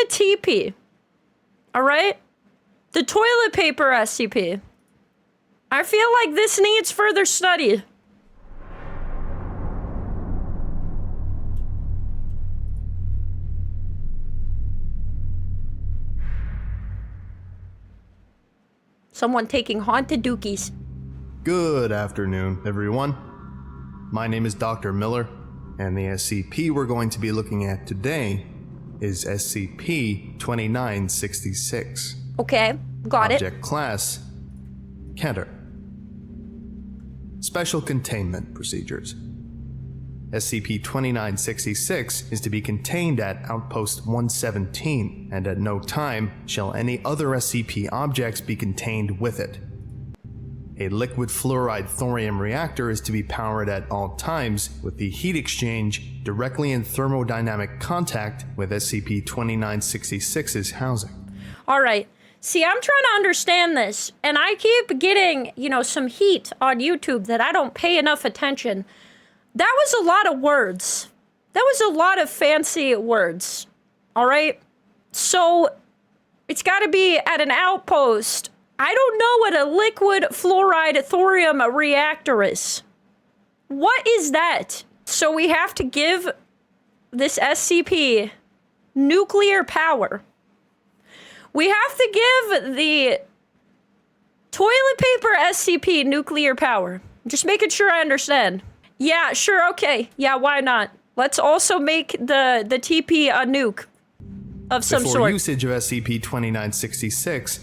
InfiniTP. Alright? The toilet paper SCP. I feel like this needs further study. Someone taking haunted dookies. Good afternoon, everyone. My name is Dr. Miller, and the SCP we're going to be looking at today is SCP-2966. Okay, got it. Object Class: Kenter. Special Containment Procedures. SCP-2966 is to be contained at Outpost 117, and at no time shall any other SCP objects be contained with it. A liquid fluoride thorium reactor is to be powered at all times, with the heat exchange directly in thermodynamic contact with SCP-2966's housing. Alright. See, I'm trying to understand this, and I keep getting, some heat on YouTube that I don't pay enough attention. That was a lot of words. That was a lot of fancy words. Alright? So, it's gotta be at an outpost. I don't know what a liquid fluoride thorium reactor is. What is that? So we have to give this SCP nuclear power. We have to give the toilet paper SCP nuclear power. Just making sure I understand. Yeah, sure, okay. Yeah, why not? Let's also make the TP a nuke of some sort. Before usage of SCP-2966,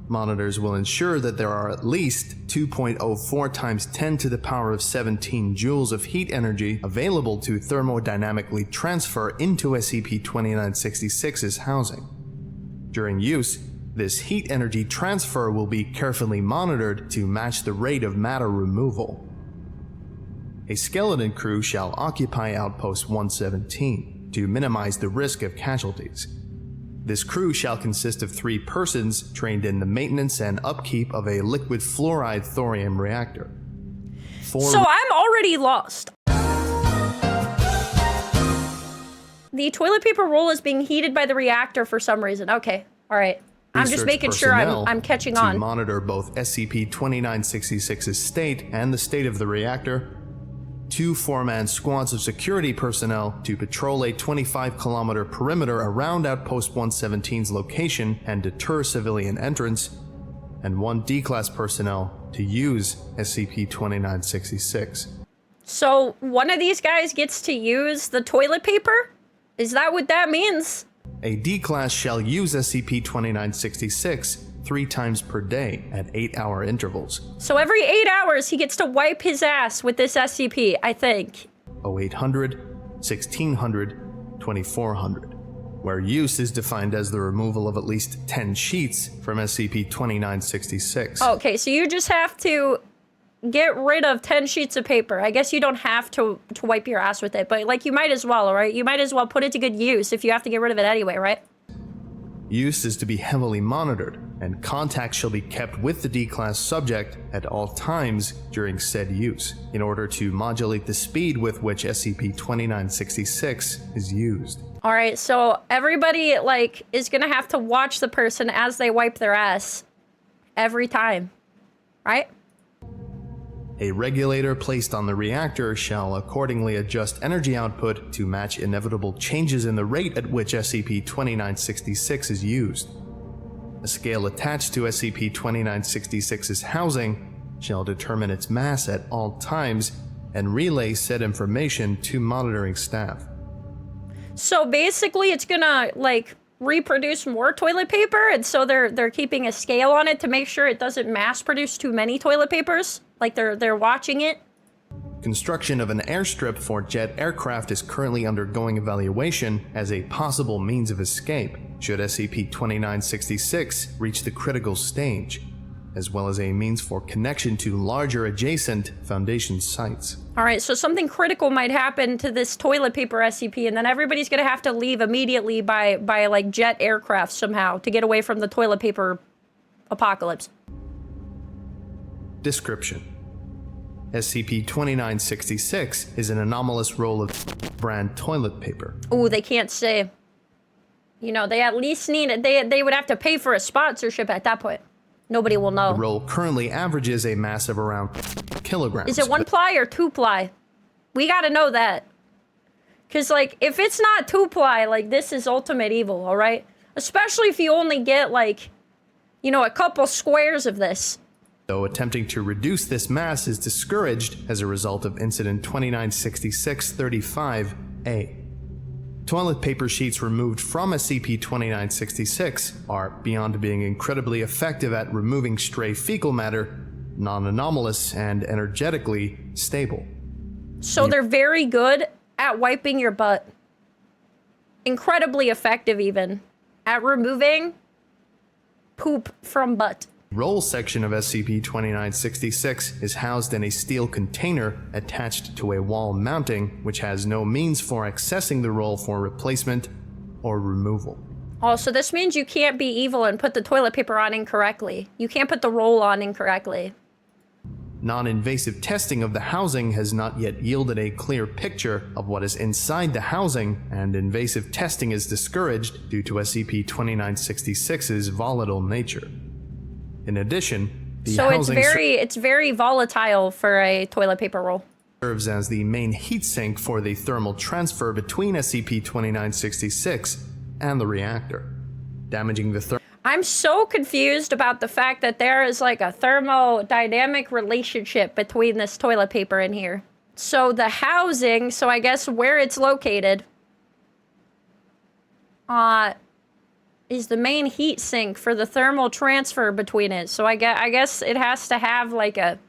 monitors will ensure that there are at least 2.04 times 10 to the power of 17 joules of heat energy available to thermodynamically transfer into SCP-2966's housing. During use, this heat energy transfer will be carefully monitored to match the rate of matter removal. A skeleton crew shall occupy Outpost 117 to minimize the risk of casualties. This crew shall consist of 3 persons trained in the maintenance and upkeep of a liquid fluoride thorium reactor. So I'm already lost. The toilet paper roll is being heated by the reactor for some reason. Okay, all right. I'm just making sure I'm catching on. To monitor both SCP-2966's state and the state of the reactor. 2 4-man squads of security personnel to patrol a 25-kilometer perimeter around Outpost 117's location and deter civilian entrance, and 1 D-Class personnel to use SCP-2966. So one of these guys gets to use the toilet paper? Is that what that means? A D-Class shall use SCP-2966 3 times per day at 8-hour intervals. So every 8 hours he gets to wipe his ass with this SCP, I think. 0800, 1600, 2400, where use is defined as the removal of at least 10 sheets from SCP-2966. Okay, so you just have to get rid of 10 sheets of paper. I guess you don't have to wipe your ass with it, but you might as well, right? You might as well put it to good use if you have to get rid of it anyway, right? Use is to be heavily monitored, and contact shall be kept with the D-Class subject at all times during said use, in order to modulate the speed with which SCP-2966 is used. Alright, so everybody, is gonna have to watch the person as they wipe their ass. Every time. Right? A regulator placed on the reactor shall accordingly adjust energy output to match inevitable changes in the rate at which SCP-2966 is used. A scale attached to SCP-2966's housing shall determine its mass at all times and relay said information to monitoring staff. So basically it's gonna, reproduce more toilet paper, and so they're keeping a scale on it to make sure it doesn't mass produce too many toilet papers? They're watching it? Construction of an airstrip for jet aircraft is currently undergoing evaluation as a possible means of escape should SCP-2966 reach the critical stage, as well as a means for connection to larger adjacent Foundation sites. Alright, so something critical might happen to this toilet paper SCP, and then everybody's gonna have to leave immediately by jet aircraft somehow to get away from the toilet paper apocalypse. Description: SCP-2966 is an anomalous roll of brand toilet paper. Ooh, they can't say. You know, they at least need it. They would have to pay for a sponsorship at that point. Nobody will know. The roll currently averages a mass of around kilograms. Is it 1 ply or 2 ply? We gotta know that. Because, like, if it's not 2 ply, like, this is ultimate evil, alright? Especially if you only get, like, you know, a couple squares of this. Though attempting to reduce this mass is discouraged as a result of Incident 2966-35A. Toilet paper sheets removed from SCP-2966 are, beyond being incredibly effective at removing stray fecal matter, non-anomalous and energetically stable. So they're very good at wiping your butt. Incredibly effective, even, at removing poop from butt. The roll section of SCP-2966 is housed in a steel container attached to a wall mounting, which has no means for accessing the roll for replacement or removal. Oh, so this means you can't be evil and put the toilet paper on incorrectly. You can't put the roll on incorrectly. Non-invasive testing of the housing has not yet yielded a clear picture of what is inside the housing, and invasive testing is discouraged due to SCP-2966's volatile nature. In addition, the housing it's very volatile for a toilet paper roll. Serves as the main heatsink for the thermal transfer between SCP-2966 and the reactor, damaging the I'm so confused about the fact that there is like a thermodynamic relationship between this toilet paper in here. So the housing, so I guess where it's located, is the main heat sink for the thermal transfer between it. So I guess it has to have like a,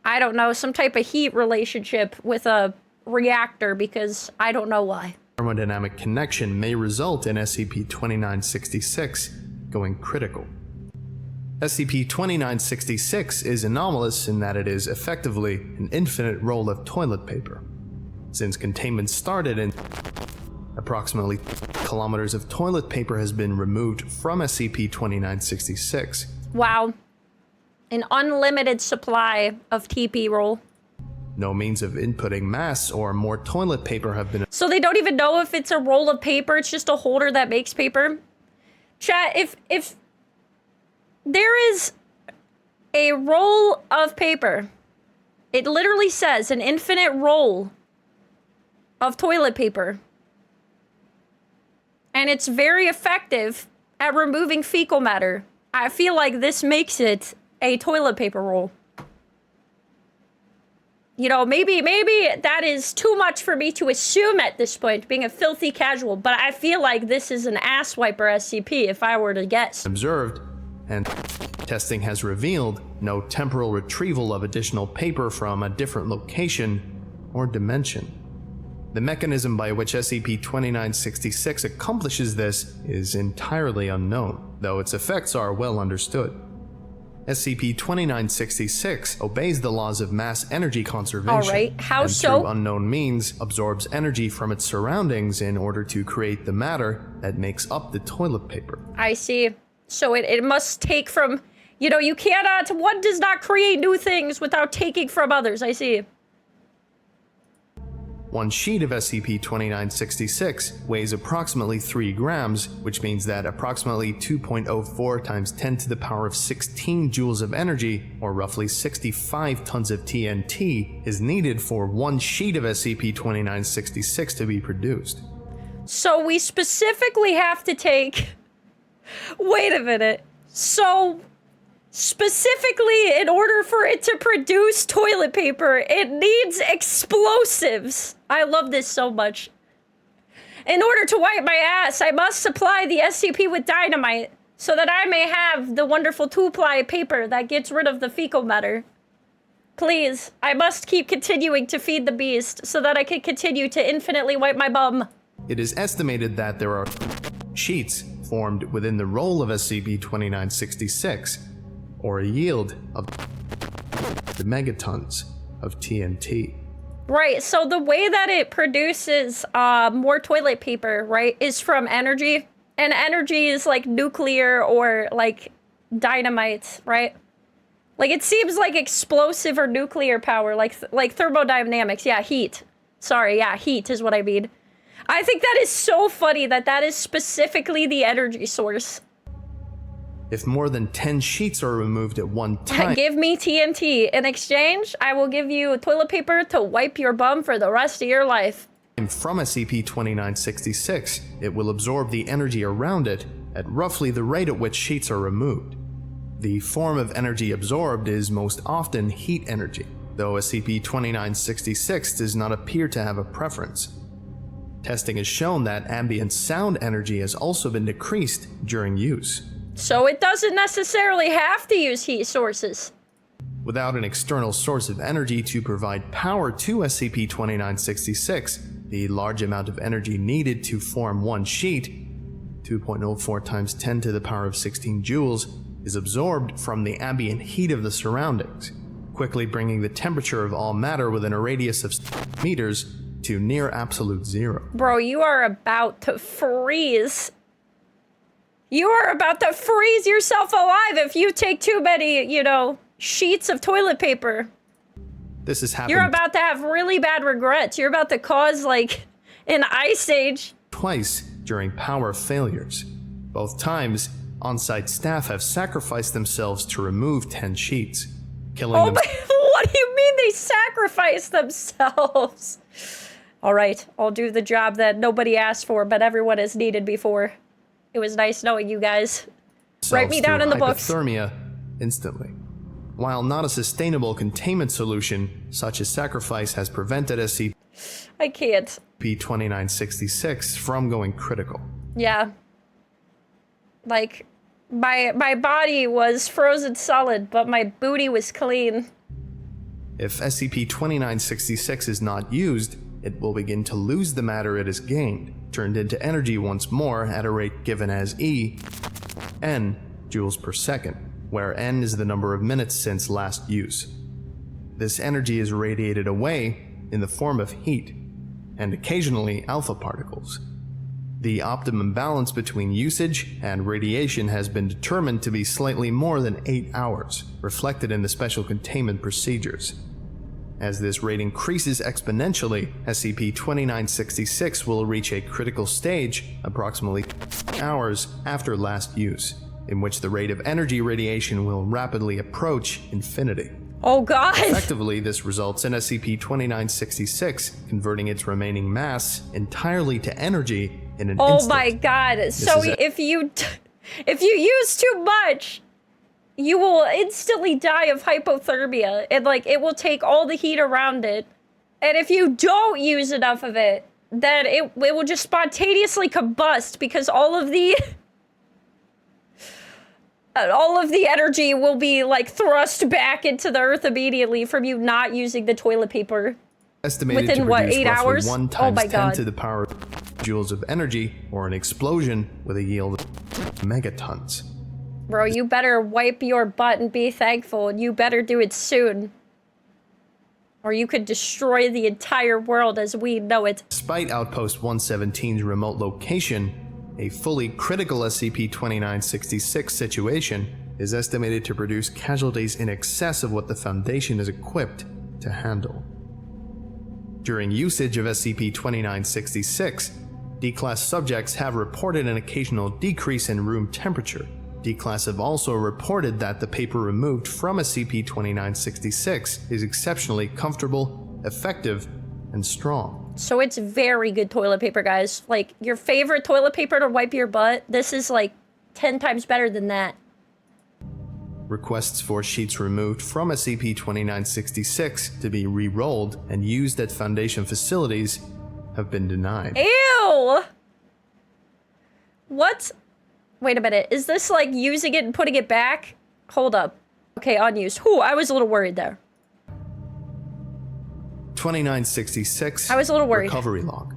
I don't know, some type of heat relationship with a reactor, because I don't know why. Thermodynamic connection may result in SCP-2966 going critical. SCP-2966 is anomalous in that it is effectively an infinite roll of toilet paper. Since containment started in approximately kilometers of toilet paper has been removed from SCP-2966. Wow. An unlimited supply of TP roll. No means of inputting mass or more toilet paper have been. So they don't even know if it's a roll of paper, it's just a holder that makes paper. Chat, if there is a roll of paper, it literally says an infinite roll of toilet paper. And it's very effective at removing fecal matter. I feel like this makes it a toilet paper roll. You know, maybe that is too much for me to assume at this point, being a filthy casual, but I feel like this is an ass wiper SCP if I were to guess. Observed, and testing has revealed no temporal retrieval of additional paper from a different location or dimension. The mechanism by which SCP-2966 accomplishes this is entirely unknown, though its effects are well understood. SCP-2966 obeys the laws of mass energy conservation. Alright, how and so? through unknown means absorbs energy from its surroundings in order to create the matter that makes up the toilet paper. I see. So it must take from, you know, you cannot, one does not create new things without taking from others. I see. One sheet of SCP-2966 weighs approximately 3 grams, which means that approximately 2.04 times 10 to the power of 16 joules of energy, or roughly 65 tons of TNT, is needed for one sheet of SCP-2966 to be produced. So we specifically have to take... Wait a minute. So... Specifically, in order for it to produce toilet paper, it needs explosives. I love this so much. In order to wipe my ass, I must supply the SCP with dynamite, so that I may have the wonderful 2-ply paper that gets rid of the fecal matter. Please, I must keep continuing to feed the beast, so that I can continue to infinitely wipe my bum. It is estimated that there are sheets formed within the roll of SCP-2966, or a yield of the megatons of TNT. Right, so the way that it produces more toilet paper, right, is from energy. And energy is like nuclear or like dynamite, right? Like it seems like explosive or nuclear power, like thermodynamics. Yeah, heat. Sorry, yeah, heat is what I mean. I think that is so funny that that is specifically the energy source. If more than 10 sheets are removed at one time, Give me TNT. In exchange, I will give you toilet paper to wipe your bum for the rest of your life. from SCP-2966, it will absorb the energy around it at roughly the rate at which sheets are removed. The form of energy absorbed is most often heat energy, though SCP-2966 does not appear to have a preference. Testing has shown that ambient sound energy has also been decreased during use. So it doesn't necessarily have to use heat sources. Without an external source of energy to provide power to SCP-2966, the large amount of energy needed to form one sheet, 2.04 times 10 to the power of 16 joules, is absorbed from the ambient heat of the surroundings, quickly bringing the temperature of all matter within a radius of meters to near absolute zero. Bro, you are about to freeze. You are about to freeze yourself alive if you take too many, sheets of toilet paper. This has happened You're about to have really bad regrets. You're about to cause, an ice age. twice during power failures. Both times, on-site staff have sacrificed themselves to remove 10 sheets, killing them. What do you mean they sacrificed themselves? All right, I'll do the job that nobody asked for, but everyone has needed before. It was nice knowing you guys. Write me down in the books. Hypothermia instantly. While not a sustainable containment solution, such a sacrifice has prevented I can't. SCP-2966 from going critical. Yeah. My body was frozen solid, but my booty was clean. If SCP-2966 is not used, it will begin to lose the matter it has gained, turned into energy once more at a rate given as N joules per second, where N is the number of minutes since last use. This energy is radiated away in the form of heat, and occasionally alpha particles. The optimum balance between usage and radiation has been determined to be slightly more than 8 hours, reflected in the special containment procedures. As this rate increases exponentially, SCP-2966 will reach a critical stage approximately hours after last use, in which the rate of energy radiation will rapidly approach infinity. Oh god! Effectively, this results in SCP-2966 converting its remaining mass entirely to energy in an instant. Oh my god! So if you use too much, you will instantly die of hypothermia, and it will take all the heat around it. And if you don't use enough of it, then it will just spontaneously combust because all of the energy will be thrust back into the earth immediately from you not using the toilet paper. Estimated within to what, produce 8 roughly hours? 1 Oh times my 10 god. to the power of joules of energy, or an explosion with a yield of megatons. Bro, you better wipe your butt and be thankful, and you better do it soon. Or you could destroy the entire world as we know it. Despite Outpost 117's remote location, a fully critical SCP-2966 situation is estimated to produce casualties in excess of what the Foundation is equipped to handle. During usage of SCP-2966, D-Class subjects have reported an occasional decrease in room temperature. D-Class have also reported that the paper removed from SCP-2966 is exceptionally comfortable, effective, and strong. So it's very good toilet paper, guys. Your favorite toilet paper to wipe your butt, this is 10 times better than that. Requests for sheets removed from SCP-2966 to be re-rolled and used at Foundation facilities have been denied. Ew! What? Wait a minute. Is this using it and putting it back? Hold up. Okay, unused. Whew, I was a little worried there. 2966 I was a little worried. Recovery Log.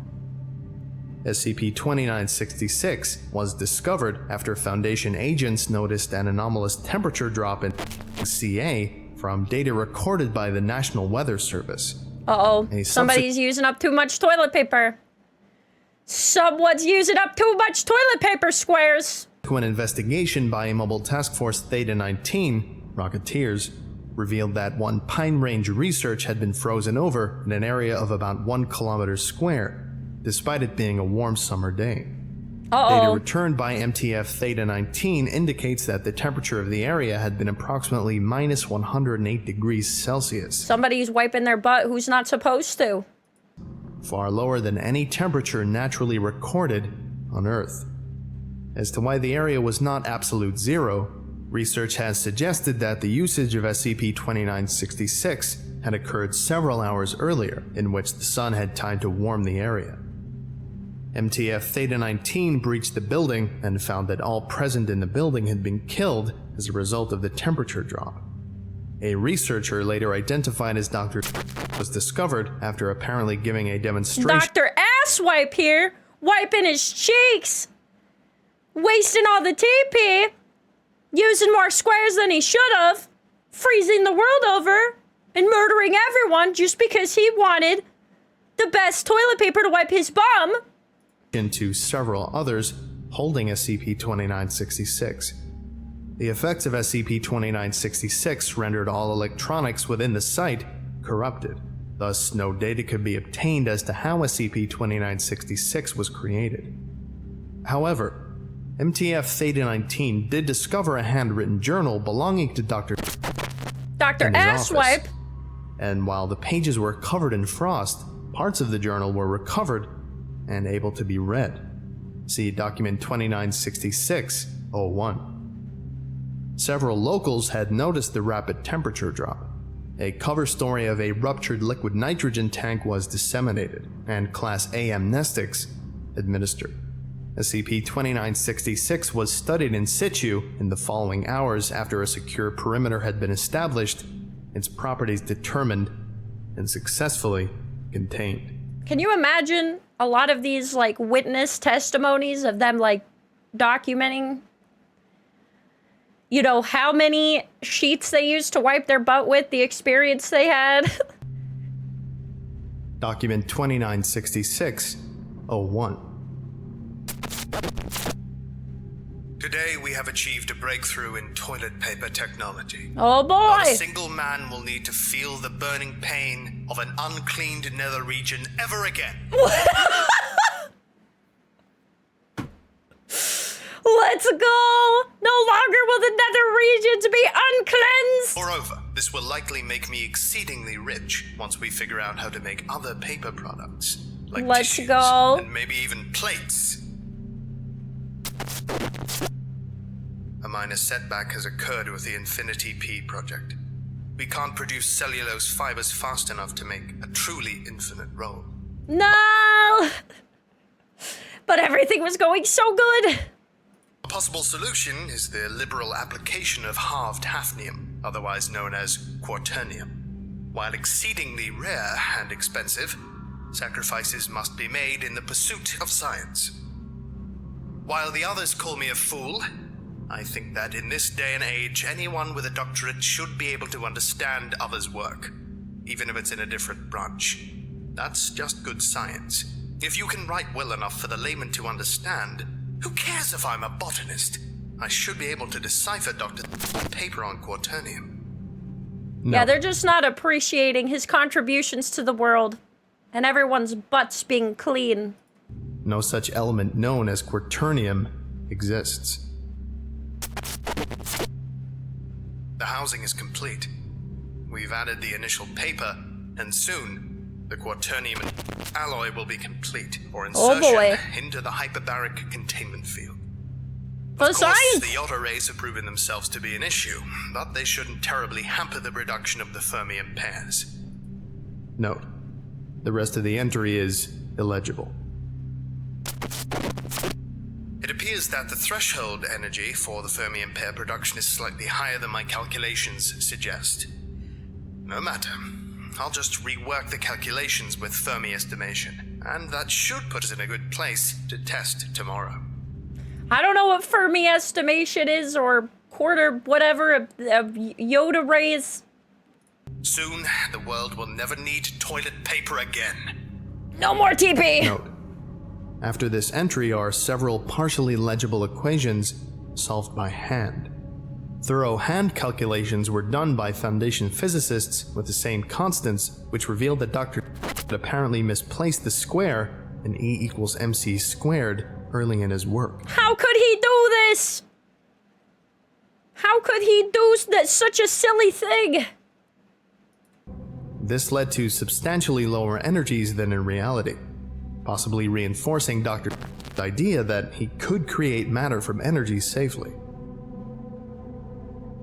SCP-2966 was discovered after Foundation agents noticed an anomalous temperature drop in CA from data recorded by the National Weather Service. Uh-oh. Somebody's using up too much toilet paper. Someone's using up too much toilet paper, squares. An investigation by a Mobile Task Force Theta-19, Rocketeers, revealed that one Pine Range research had been frozen over in an area of about 1 kilometer square, despite it being a warm summer day. Data Uh-oh. returned by MTF Theta-19 indicates that the temperature of the area had been approximately minus 108 degrees Celsius, Somebody's wiping their butt who's not supposed to. far lower than any temperature naturally recorded on Earth. As to why the area was not absolute zero, research has suggested that the usage of SCP-2966 had occurred several hours earlier, in which the sun had time to warm the area. MTF Theta-19 breached the building and found that all present in the building had been killed as a result of the temperature drop. A researcher later identified as Dr. was discovered after apparently giving a demonstration. Dr. Asswipe here, wiping his cheeks, wasting all the TP, using more squares than he should have, freezing the world over, and murdering everyone just because he wanted the best toilet paper to wipe his bum. To several others holding SCP-2966. The effects of SCP-2966 rendered all electronics within the site corrupted. Thus, no data could be obtained as to how SCP-2966 was created. However, MTF Theta-19 did discover a handwritten journal belonging to Dr. Asswipe. And while the pages were covered in frost, parts of the journal were recovered and able to be read. See document 2966-01. Several locals had noticed the rapid temperature drop. A cover story of a ruptured liquid nitrogen tank was disseminated, and Class A amnestics administered. SCP-2966 was studied in situ in the following hours after a secure perimeter had been established, its properties determined, and successfully contained. Can you imagine a lot of these, like, witness testimonies of them, like, documenting, you know, how many sheets they used to wipe their butt with, the experience they had? Document 2966-01. Today we have achieved a breakthrough in toilet paper technology. Oh Not a boy! single man will need to feel the burning pain of an uncleaned nether region ever again. Let's go! No longer will the nether regions be uncleansed! Moreover, this will likely make me exceedingly rich once we figure out how to make other paper products, like Let's tissues go. and maybe even plates. A minor setback has occurred with the InfiniTP project. We can't produce cellulose fibers fast enough to make a truly infinite roll. No! But everything was going so good! A possible solution is the liberal application of halved hafnium, otherwise known as quaternium. While exceedingly rare and expensive, sacrifices must be made in the pursuit of science. While the others call me a fool, I think that in this day and age, anyone with a doctorate should be able to understand others' work, even if it's in a different branch. That's just good science. If you can write well enough for the layman to understand, who cares if I'm a botanist? I should be able to decipher Dr. paper on quaternium. No. Yeah, they're just not appreciating his contributions to the world. And everyone's butts being clean. No such element known as quaternium exists. The housing is complete. We've added the initial paper, and soon, the quaternium alloy will be complete, or insertion into the hyperbaric containment field. For Of course, science! the Yota rays have proven themselves to be an issue, but they shouldn't terribly hamper the production of the fermium pairs. Note: the rest of the entry is illegible. It appears that the threshold energy for the fermium pair production is slightly higher than my calculations suggest. No matter. I'll just rework the calculations with Fermi estimation, and that should put us in a good place to test tomorrow. I don't know what Fermi estimation is, or quarter whatever of Yoda rays. Soon, the world will never need toilet paper again. No more TP! Note: after this entry are several partially legible equations solved by hand. Thorough hand calculations were done by Foundation physicists with the same constants, which revealed that Dr. apparently misplaced the square and E equals mc squared early in his work. How could he do this? How could he do such a silly thing? This led to substantially lower energies than in reality, possibly reinforcing Dr. idea that he could create matter from energy safely.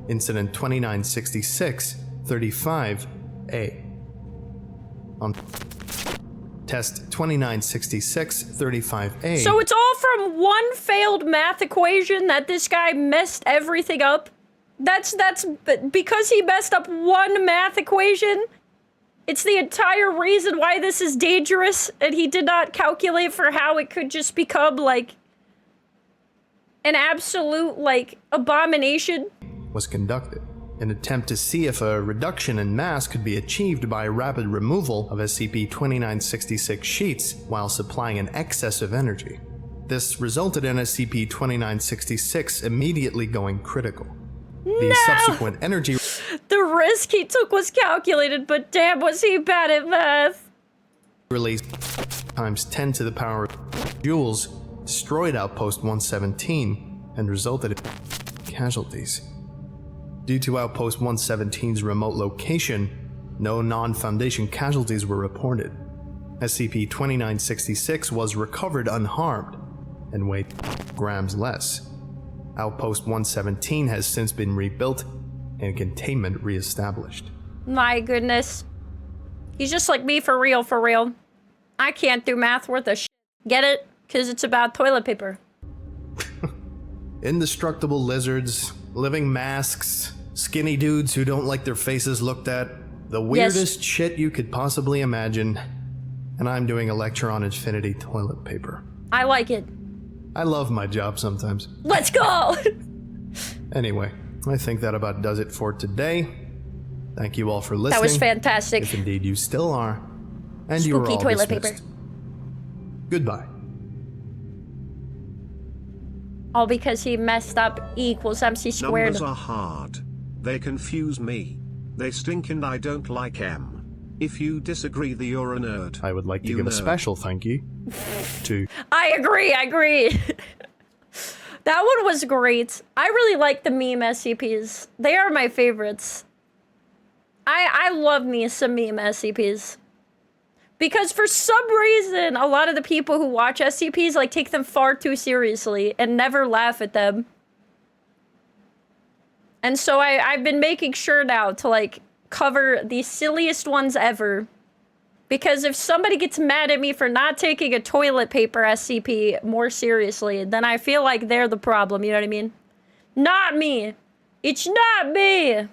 Incident 2966-35A. On test 2966-35A. So it's all from one failed math equation that this guy messed everything up? That's because he messed up one math equation? It's the entire reason why this is dangerous, and he did not calculate for how it could just become, like, an absolute, like, abomination? Was conducted, an attempt to see if a reduction in mass could be achieved by rapid removal of SCP-2966 sheets while supplying an excess of energy. This resulted in SCP-2966 immediately going critical. The subsequent energy The risk he took was calculated, but damn, was he bad at math. release times 10 to the power of joules destroyed Outpost 117 and resulted in casualties. Due to Outpost 117's remote location, no non-Foundation casualties were reported. SCP-2966 was recovered unharmed and weighed grams less. Outpost 117 has since been rebuilt and containment re-established. My goodness. He's just like me for real, for real. I can't do math worth a shit. Get it? Because it's about toilet paper. Indestructible lizards, living masks, skinny dudes who don't like their faces looked at, the weirdest shit you could possibly imagine. And I'm doing a lecture on infinity toilet paper. I like it. I love my job sometimes. Let's go! Anyway, I think that about does it for today. Thank you all for listening. That was fantastic. If indeed you still are. And you are Spooky all toilet dismissed. paper. Goodbye. All because he messed up E equals MC squared. Numbers are hard. They confuse me. They stink and I don't like M. If you disagree, then you're a nerd. I would like to give a special thank you to... I agree. That one was great. I really like the meme SCPs. They are my favorites. I love me some meme SCPs. Because for some reason, a lot of the people who watch SCPs like take them far too seriously and never laugh at them. And so I've been making sure now to like cover the silliest ones ever. Because if somebody gets mad at me for not taking a toilet paper SCP more seriously, then I feel like they're the problem, you know what I mean? Not me. It's not me.